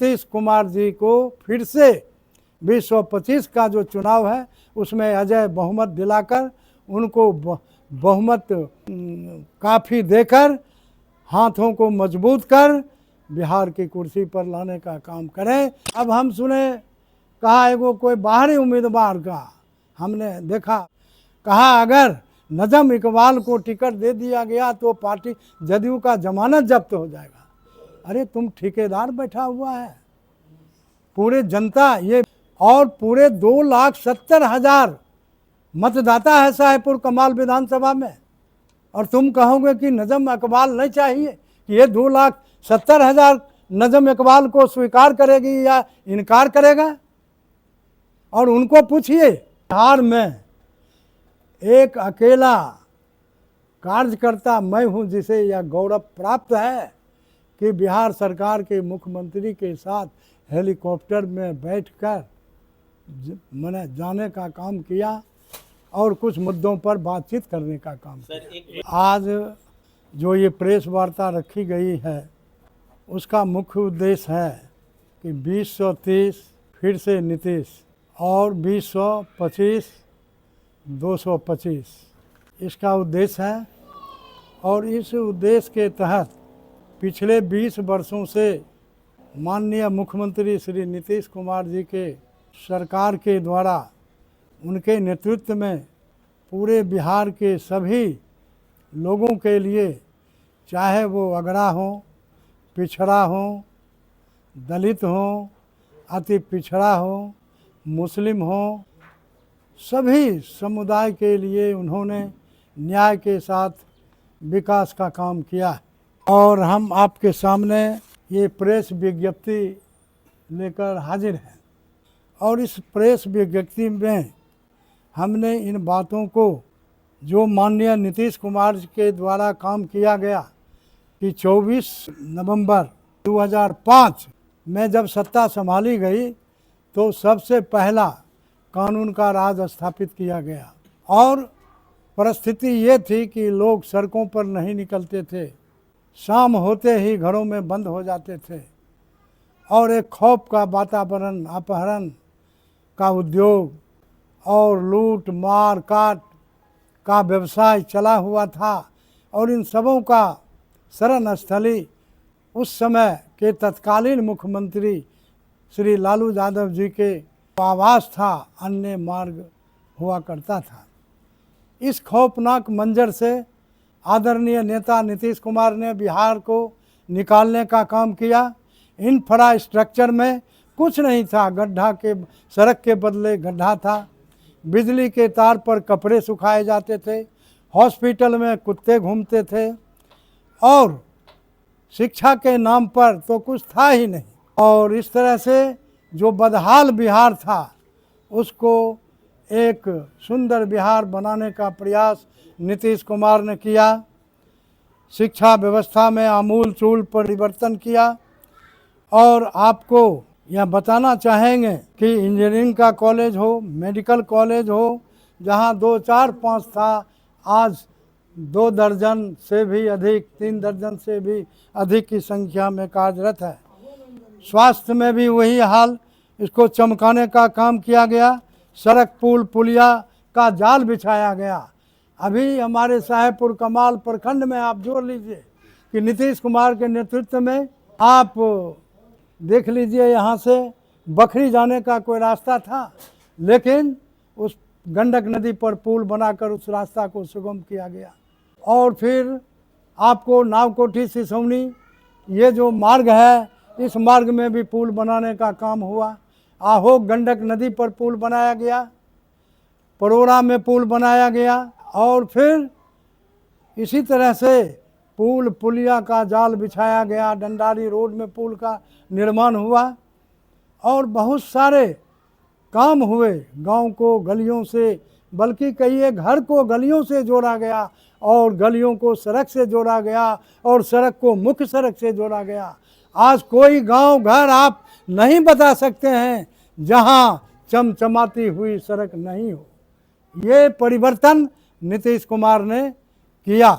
नीतीश कुमार जी को फिर से 2025 का जो चुनाव है उसमें अजय बहुमत दिलाकर उनको बहुमत काफ़ी देकर हाथों को मजबूत कर बिहार की कुर्सी पर लाने का काम करें। अब हम सुने कहा एगो कोई बाहरी उम्मीदवार का हमने देखा, कहा अगर नजम इकबाल को टिकट दे दिया गया तो पार्टी जदयू का जमानत जब्त हो जाएगा। अरे तुम ठेकेदार बैठा हुआ है, पूरे जनता ये और पूरे 2,70,000 मतदाता है साहेबपुर कमाल विधानसभा में, और तुम कहोगे कि नजम इकबाल नहीं चाहिए, कि ये 2,70,000 नजम इकबाल को स्वीकार करेगी या इनकार करेगा? और उनको पूछिए, बिहार में एक अकेला कार्यकर्ता मैं हूं जिसे यह गौरव प्राप्त है कि बिहार सरकार के मुख्यमंत्री के साथ हेलीकॉप्टर में बैठकर मैंने जाने का काम किया और कुछ मुद्दों पर बातचीत करने का काम किया। आज जो ये प्रेस वार्ता रखी गई है उसका मुख्य उद्देश्य है कि 2030 फिर से नीतीश और 2025 225 इसका उद्देश्य है। और इस उद्देश्य के तहत पिछले 20 वर्षों से माननीय मुख्यमंत्री श्री नीतीश कुमार जी के सरकार के द्वारा उनके नेतृत्व में पूरे बिहार के सभी लोगों के लिए, चाहे वो अगड़ा हो, पिछड़ा हो, दलित हो, अति पिछड़ा हो, मुस्लिम हो, सभी समुदाय के लिए उन्होंने न्याय के साथ विकास का काम किया। और हम आपके सामने ये प्रेस विज्ञप्ति लेकर हाजिर हैं, और इस प्रेस विज्ञप्ति में हमने इन बातों को जो माननीय नीतीश कुमार के द्वारा काम किया गया कि 24 नवंबर 2005 में जब सत्ता संभाली गई तो सबसे पहला कानून का राज स्थापित किया गया, और परिस्थिति ये थी कि लोग सड़कों पर नहीं निकलते थे, शाम होते ही घरों में बंद हो जाते थे, और एक खौफ का वातावरण, अपहरण का उद्योग और लूट मार काट का व्यवसाय चला हुआ था। और इन सबों का शरण स्थली उस समय के तत्कालीन मुख्यमंत्री श्री लालू यादव जी के आवास था, अन्य मार्ग हुआ करता था। इस खौफनाक मंजर से आदरणीय नेता नीतीश कुमार ने बिहार को निकालने का काम किया। इंफ्रास्ट्रक्चर में कुछ नहीं था, गड्ढा के सड़क के बदले गड्ढा था, बिजली के तार पर कपड़े सुखाए जाते थे, हॉस्पिटल में कुत्ते घूमते थे, और शिक्षा के नाम पर तो कुछ था ही नहीं। और इस तरह से जो बदहाल बिहार था उसको एक सुंदर बिहार बनाने का प्रयास नीतीश कुमार ने किया। शिक्षा व्यवस्था में आमूल चूल परिवर्तन किया, और आपको यह बताना चाहेंगे कि इंजीनियरिंग का कॉलेज हो, मेडिकल कॉलेज हो, जहां 2, 4, 5 था, आज 2 दर्जन से भी अधिक, 3 दर्जन से भी अधिक की संख्या में कार्यरत है। स्वास्थ्य में भी वही हाल, इसको चमकाने का काम किया गया। सड़क पुल पुलिया का जाल बिछाया गया। अभी हमारे साहेबपुर कमाल प्रखंड में आप जोड़ लीजिए कि नीतीश कुमार के नेतृत्व में आप देख लीजिए, यहाँ से बखरी जाने का कोई रास्ता था, लेकिन उस गंडक नदी पर पुल बनाकर उस रास्ता को सुगम किया गया। और फिर आपको नावकोठी सिसौनी ये जो मार्ग है, इस मार्ग में भी पुल बनाने का काम हुआ। आहोक गंडक नदी पर पुल बनाया गया, परोरा में पुल बनाया गया, और फिर इसी तरह से पुल पुलिया का जाल बिछाया गया। डंडारी रोड में पुल का निर्माण हुआ, और बहुत सारे काम हुए। गांव को गलियों से, बल्कि कई घर को गलियों से जोड़ा गया, और गलियों को सड़क से जोड़ा गया, और सड़क को मुख्य सड़क से जोड़ा गया। आज कोई गांव घर आप नहीं बता सकते हैं जहां चमचमाती हुई सड़क नहीं हो। ये परिवर्तन नीतीश कुमार ने किया,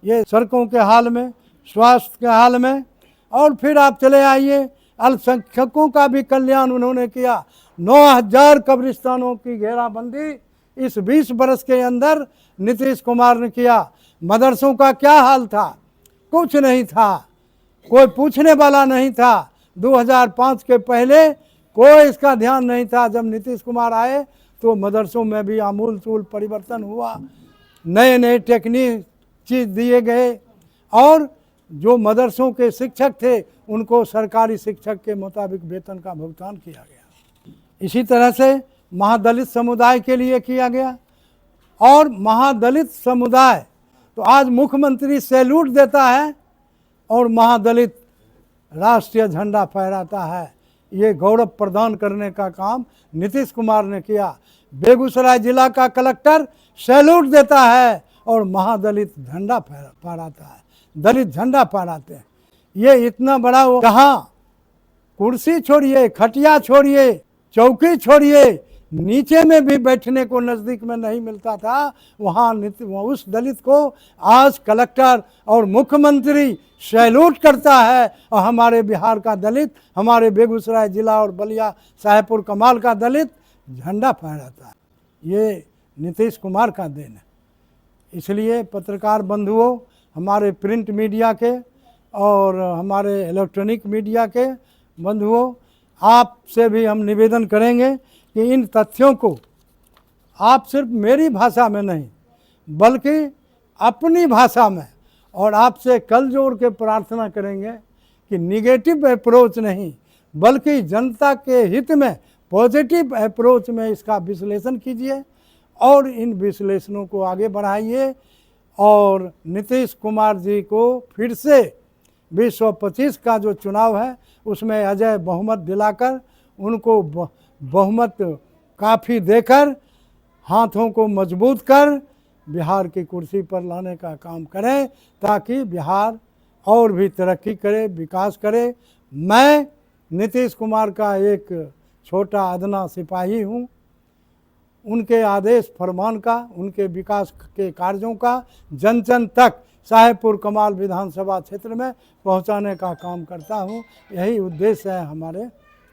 ये सड़कों के हाल में, स्वास्थ्य के हाल में। और फिर आप चले आइए अल्पसंख्यकों का भी कल्याण उन्होंने किया। 9000 कब्रिस्तानों की घेराबंदी इस 20 वर्ष के अंदर नीतीश कुमार ने किया। मदरसों का क्या हाल था? कुछ नहीं था, कोई पूछने वाला नहीं था। 2005 के पहले कोई इसका ध्यान नहीं था। जब नीतीश कुमार आए तो मदरसों में भी आमूल-चूल परिवर्तन हुआ, नए नए टेक्निक चीज़ दिए गए और जो मदरसों के शिक्षक थे उनको सरकारी शिक्षक के मुताबिक वेतन का भुगतान किया गया। इसी तरह से महादलित समुदाय के लिए किया गया। और महादलित समुदाय तो आज मुख्यमंत्री सैल्यूट देता है और महादलित राष्ट्रीय झंडा फहराता है। ये गौरव प्रदान करने का काम नीतीश कुमार ने किया। बेगूसराय जिला का कलेक्टर सैल्यूट देता है और महादलित झंडा फहराता है, दलित झंडा फहराते हैं। ये इतना बड़ा वो, जहाँ कुर्सी छोड़िए, खटिया छोड़िए, चौकी छोड़िए, नीचे में भी बैठने को नज़दीक में नहीं मिलता था, वहाँ उस दलित को आज कलेक्टर और मुख्यमंत्री सैल्यूट करता है। और हमारे बिहार का दलित, हमारे बेगूसराय जिला और बलिया साहेबपुर कमाल का दलित झंडा फहराता है। ये नीतीश कुमार का देन है। इसलिए पत्रकार बंधुओं, हमारे प्रिंट मीडिया के और हमारे इलेक्ट्रॉनिक मीडिया के बंधुओं, आपसे भी हम निवेदन करेंगे कि इन तथ्यों को आप सिर्फ मेरी भाषा में नहीं बल्कि अपनी भाषा में, और आपसे कल जोड़ के प्रार्थना करेंगे कि निगेटिव अप्रोच नहीं बल्कि जनता के हित में पॉजिटिव अप्रोच में इसका विश्लेषण कीजिए और इन विश्लेषणों को आगे बढ़ाइए और नीतीश कुमार जी को फिर से 2025 का जो चुनाव है उसमें अजय बहुमत दिलाकर उनको बहुमत काफ़ी देकर हाथों को मजबूत कर बिहार की कुर्सी पर लाने का काम करें ताकि बिहार और भी तरक्की करे, विकास करे। मैं नीतीश कुमार का एक छोटा अदना सिपाही हूँ। उनके आदेश फरमान का, उनके विकास के कार्यों का जन जन तक साहेबपुर कमाल विधानसभा क्षेत्र में पहुंचाने का काम करता हूं। यही उद्देश्य है हमारे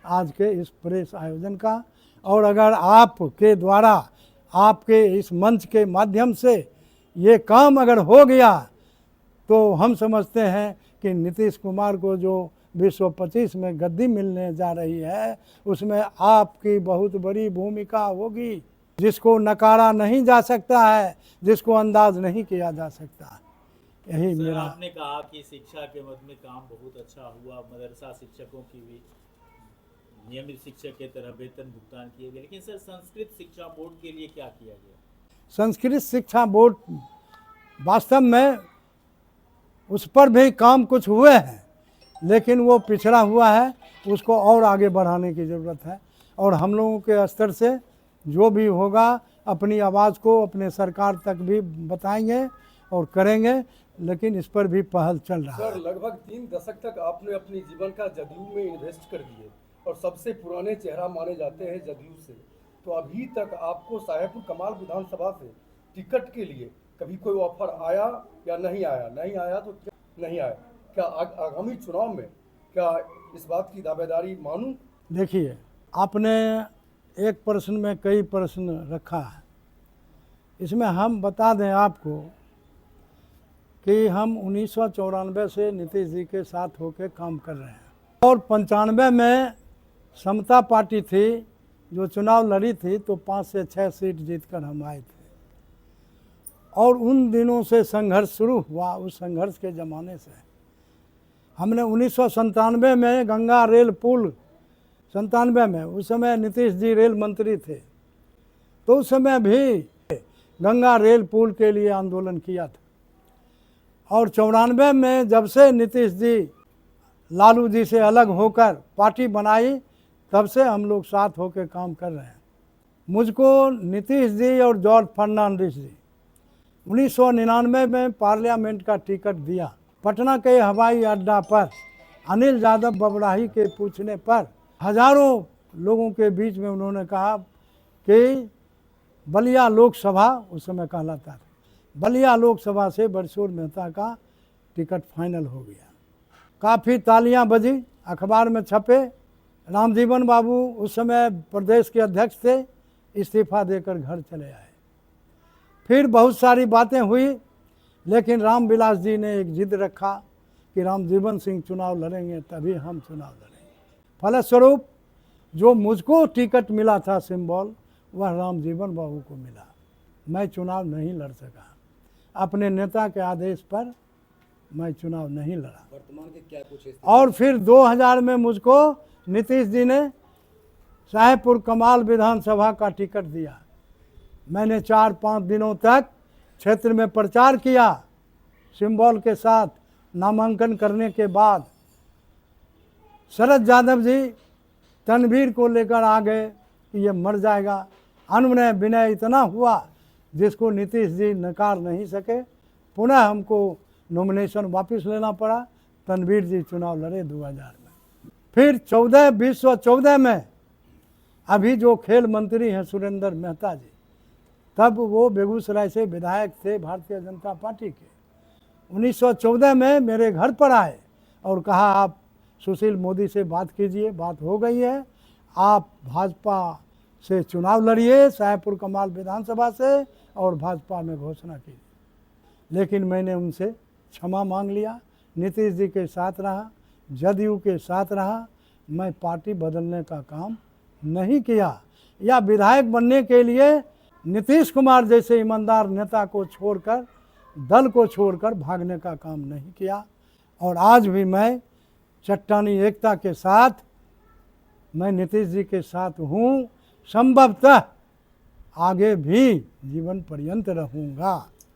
आज के इस प्रेस आयोजन का। और अगर आपके द्वारा, आपके इस मंच के माध्यम से ये काम अगर हो गया तो हम समझते हैं कि नीतीश कुमार को जो 2025 में गद्दी मिलने जा रही है उसमें आपकी बहुत बड़ी भूमिका होगी, जिसको नकारा नहीं जा सकता है, जिसको अंदाज नहीं किया जा सकता। यही मेरा। आपने कहा कि शिक्षा के मद में काम बहुत अच्छा हुआ, मदरसा शिक्षकों की भी नियमित शिक्षक के तरह वेतन भुगतान किए गए, लेकिन सर संस्कृत शिक्षा बोर्ड के लिए क्या किया गया? संस्कृत शिक्षा बोर्ड वास्तव में उस पर भी काम कुछ हुए हैं लेकिन वो पिछड़ा हुआ है, उसको और आगे बढ़ाने की ज़रूरत है। और हम लोगों के स्तर से जो भी होगा अपनी आवाज़ को अपने सरकार तक भी बताएंगे और करेंगे, लेकिन इस पर भी पहल चल रहा है। सर, लगभग 3 दशक तक आपने अपनी जीवन का जदयू में इन्वेस्ट कर दिए और सबसे पुराने चेहरा माने जाते हैं जदयू से, तो अभी तक आपको साहेबपुर कमाल विधानसभा से टिकट के लिए कभी कोई ऑफर आया या नहीं आया? नहीं आया तो नहीं आया, क्या आगामी चुनाव में क्या इस बात की दावेदारी मानूं? देखिए, आपने एक प्रश्न में कई प्रश्न रखा है। इसमें हम बता दें आपको कि हम 1994 से नीतीश जी के साथ होकर काम कर रहे हैं और 95 में समता पार्टी थी जो चुनाव लड़ी थी तो 5 से 6 सीट जीतकर हम आए थे। और उन दिनों से संघर्ष शुरू हुआ। उस संघर्ष के ज़माने से हमने 1997 में गंगा रेल पुल 97 में, उस समय नीतीश जी रेल मंत्री थे, तो उस समय भी गंगा रेल पुल के लिए आंदोलन किया था। और 94 में जब से नीतीश जी लालू जी से अलग होकर पार्टी बनाई तब से हम लोग साथ होकर काम कर रहे हैं। मुझको नीतीश जी और जॉर्ज फर्नांडिस जी 1999 में पार्लियामेंट का टिकट दिया। पटना के हवाई अड्डा पर अनिल यादव बबराही के पूछने पर हजारों लोगों के बीच में उन्होंने कहा कि बलिया लोकसभा, उस समय कहलाता था, बलिया लोकसभा से बरसूर मेहता का टिकट फाइनल हो गया। काफ़ी तालियां बजी। अखबार में छपे। रामजीवन बाबू उस समय प्रदेश के अध्यक्ष थे, इस्तीफा देकर घर चले आए। फिर बहुत सारी बातें हुई, लेकिन रामविलास जी ने एक जिद रखा कि रामजीवन सिंह चुनाव लड़ेंगे तभी हम चुनाव लड़ेंगे। फलस्वरूप जो मुझको टिकट मिला था सिंबल, वह रामजीवन बाबू को मिला। मैं चुनाव नहीं लड़ सका, अपने नेता के आदेश पर मैं चुनाव नहीं लड़ा। वर्तमान के क्या कुछ और फिर 2000 में मुझको नीतीश जी ने साहेबपुर कमाल विधानसभा का टिकट दिया। मैंने 4-5 दिनों तक क्षेत्र में प्रचार किया सिंबल के साथ। नामांकन करने के बाद शरद यादव जी तनवीर को लेकर आ गए कि ये मर जाएगा। अनुनय विनय इतना हुआ जिसको नीतीश जी नकार नहीं सके। पुनः हमको नॉमिनेशन वापस लेना पड़ा। तनवीर जी चुनाव लड़े 2000 में। फिर 2014 में अभी जो खेल मंत्री हैं सुरेंद्र मेहता जी, तब वो बेगूसराय से विधायक थे भारतीय जनता पार्टी के। 1914 में मेरे घर पर आए और कहा आप सुशील मोदी से बात कीजिए, बात हो गई है, आप भाजपा से चुनाव लड़िए साहेबपुर कमाल विधानसभा से और भाजपा में घोषणा कीजिए। लेकिन मैंने उनसे क्षमा मांग लिया, नीतीश जी के साथ रहा, जदयू के साथ रहा। मैं पार्टी बदलने का काम नहीं किया या विधायक बनने के लिए नीतीश कुमार जैसे ईमानदार नेता को छोड़कर, दल को छोड़कर भागने का काम नहीं किया। और आज भी मैं चट्टानी एकता के साथ, मैं नीतीश जी के साथ हूँ, संभवतः आगे भी जीवन पर्यंत रहूँगा।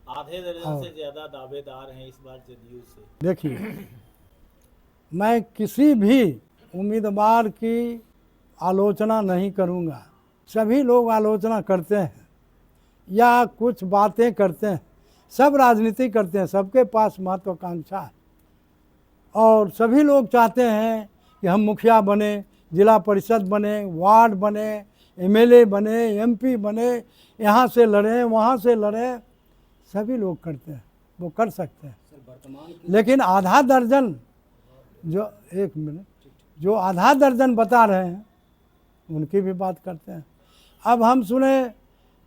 आधे दर्जन से ज्यादा दावेदार हैं इस बार जदयू से। देखिए, मैं किसी भी उम्मीदवार की आलोचना नहीं करूँगा। सभी लोग आलोचना करते हैं या कुछ बातें करते हैं, सब राजनीति करते हैं, सबके पास महत्वाकांक्षा है और सभी लोग चाहते हैं कि हम मुखिया बने, जिला परिषद बने, वार्ड बने, एमएलए बने, एमपी बने, यहाँ से लड़ें, वहाँ से लड़ें। सभी लोग करते हैं, वो कर सकते हैं। लेकिन आधा दर्जन जो आधा दर्जन बता रहे हैं उनकी भी बात करते हैं। अब हम सुने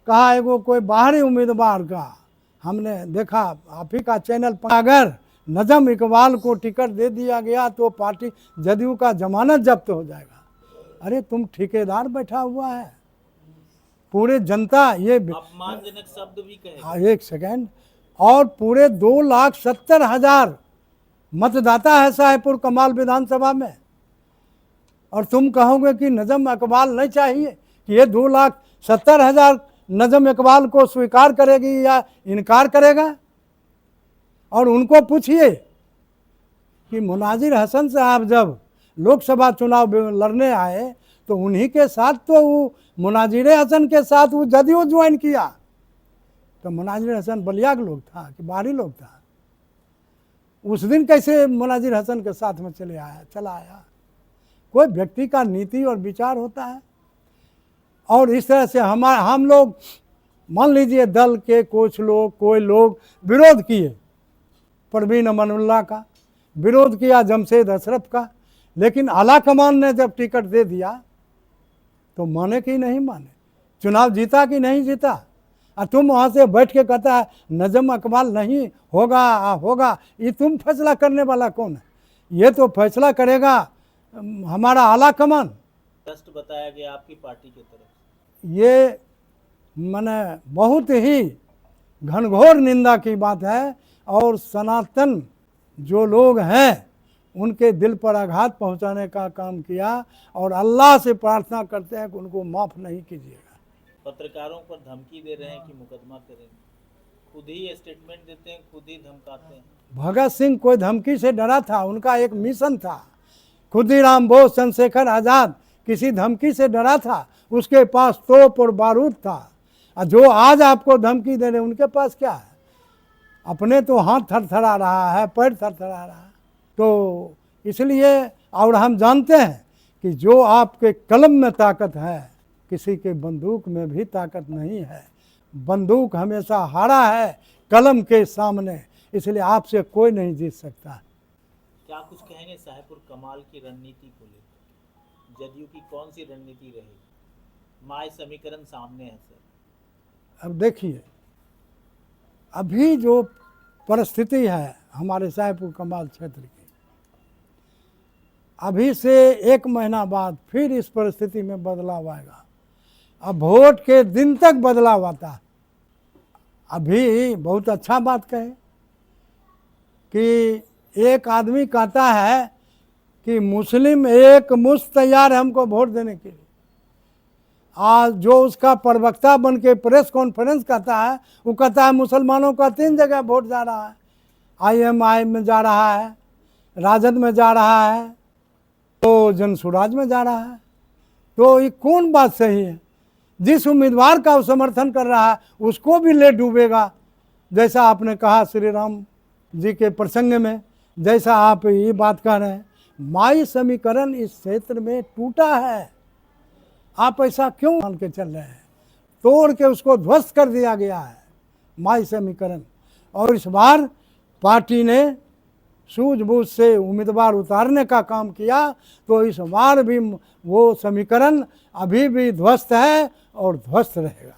कहा एगो कोई बाहरी उम्मीदवार का, हमने देखा आप ही का चैनल पर, अगर नजम इकबाल को टिकट दे दिया गया तो पार्टी जदयू का जमानत जब्त हो जाएगा। अरे तुम ठेकेदार बैठा हुआ है, पूरे जनता ये अपमानजनक शब्द भी कहे। एक सेकेंड, और पूरे 2,70,000 मतदाता है साहेबपुर कमाल विधानसभा में, और तुम कहोगे कि नजम इकबाल नहीं चाहिए, कि ये 2,70,000 नजम इकबाल को स्वीकार करेगी या इनकार करेगा? और उनको पूछिए कि मुनाजिर हसन साहब जब लोकसभा चुनाव लड़ने आए तो उन्हीं के साथ तो वो मुनाजिर हसन के साथ वो जदयू ज्वाइन किया। तो मुनाजिर हसन बलिया का लोग था कि बाहरी लोग था? उस दिन कैसे मुनाजिर हसन के साथ में चला आया? कोई व्यक्ति का नीति और विचार होता है। और इस तरह से हम लोग, मान लीजिए दल के कोई लोग विरोध किए, परवीन अमानुल्लाह का विरोध किया, जमशेद अशरफ का, लेकिन आला कमान ने जब टिकट दे दिया तो माने कि नहीं माने, चुनाव जीता कि नहीं जीता। और तुम वहाँ से बैठ के कहता है नजम इकबाल नहीं होगा, ये तुम फैसला करने वाला कौन है? ये तो फैसला करेगा हमारा आला कमान। ट्रस्ट बताया गया आपकी पार्टी की तरफ। ये मैंने बहुत ही घनघोर निंदा की बात है और सनातन जो लोग हैं उनके दिल पर आघात पहुंचाने का काम किया, और अल्लाह से प्रार्थना करते हैं कि उनको माफ़ नहीं कीजिएगा। पत्रकारों पर धमकी दे रहे हैं कि मुकदमा करेंगे, खुद ही स्टेटमेंट देते हैं, खुद ही धमकाते हैं। भगत सिंह कोई धमकी से डरा था? उनका एक मिशन था। खुदीराम बोस, चंद्रशेखर आज़ाद किसी धमकी से डरा था? उसके पास तोप और बारूद था। और जो आज आपको धमकी दे रहे उनके पास क्या है? अपने तो हाथ थरथरा रहा है, पैर थरथरा रहा है। तो इसलिए, और हम जानते हैं कि जो आपके कलम में ताकत है, किसी के बंदूक में भी ताकत नहीं है। बंदूक हमेशा हारा है कलम के सामने, इसलिए आपसे कोई नहीं जीत सकता। क्या कुछ कहेंगे साहेबपुर कमाल की रणनीति को लेकर? जदयू की कौन सी रणनीति रहेगी? माय समीकरण सामने है सर। अब देखिए, अभी जो परिस्थिति है हमारे साहेबपुर कमाल क्षेत्र की, अभी से 1 महीना बाद फिर इस परिस्थिति में बदलाव आएगा। अब वोट के दिन तक बदलाव आता है। अभी बहुत अच्छा बात कहे कि एक आदमी कहता है कि मुस्लिम एक मुश्त तैयार है हमको वोट देने के लिए। आज जो उसका प्रवक्ता बन के प्रेस कॉन्फ्रेंस करता है, वो कहता है मुसलमानों का 3 जगह वोट जा रहा है, IMI में जा रहा है, राजद में जा रहा है, तो जनसुराज में जा रहा है। तो ये कौन बात सही है? जिस उम्मीदवार का वो समर्थन कर रहा है उसको भी ले डूबेगा। जैसा आपने कहा श्री राम जी के प्रसंग में, जैसा आप ये बात कह रहे हैं, माई समीकरण इस क्षेत्र में टूटा है। आप ऐसा क्यों मान के चल रहे हैं? तोड़ के उसको ध्वस्त कर दिया गया है माई समीकरण। और इस बार पार्टी ने सूझबूझ से उम्मीदवार उतारने का काम किया, तो इस बार भी वो समीकरण अभी भी ध्वस्त है और ध्वस्त रहेगा।